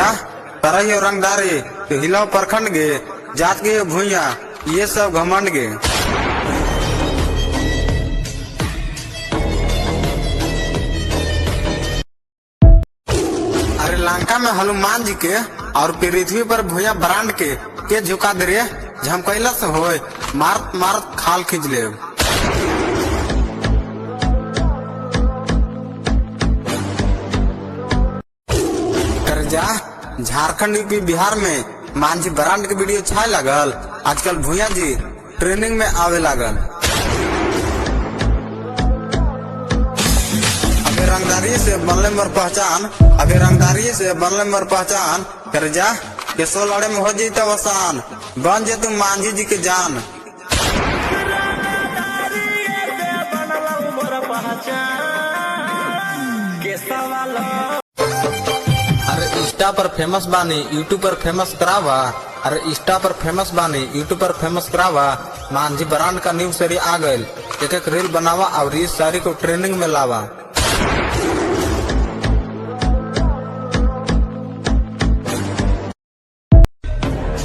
जा तरही और रंगदारी तो हिलाव प्रखंड गे जात के भूया ये सब घमंड गे। अरे लंका में हनुमान जी के और पृथ्वी पर भूया ब्रांड के झुका दे रे झमकैला से होए मारत मारत खाल खींच ले। कर जा झारखंड यूपी बिहार में मांझी ब्रांड के वीडियो छाए लगल। आजकल भूया जी ट्रेनिंग में आवे लागल। अबे रंगदारी से बनले मर पहचान, अबे रंगदारी से बनले मर पहचान। कर जा के 100 लड़े में हो जीता वसान बन जे तुम मांझी जी के जान। अरे इंस्टा पर फेमस बानी यूट्यूब पर फेमस करावा। अरे इंस्टा पर फेमस बानी यूट्यूब पर फेमस करावा। मांझी ब्रांड का न्यू सीरीज आ गई। एक एक रील बनावा और इस सारी को ट्रेनिंग में लावा।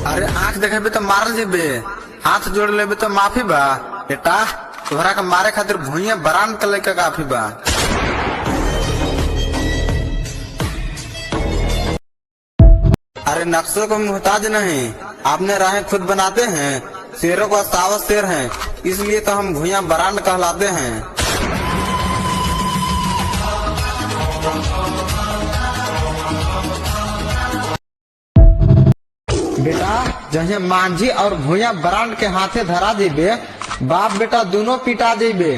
अरे आंख देखे तो मारल जेबे, हाथ जोड़ लेबे तो माफी बा। बेटा तोहरा के मारे खातिर भूया ब्रांड का लेके काफी बा। अरे नक्शों को मुहताज नहीं, आपने राहें खुद बनाते हैं। शेरों का सावत शेर हैं, इसलिए तो हम भूया ब्रांड कहलाते हैं। बेटा जहाँ मांझी और भूया ब्रांड के हाथे धरा जेबे बाप बेटा दोनों पिटा जेबे।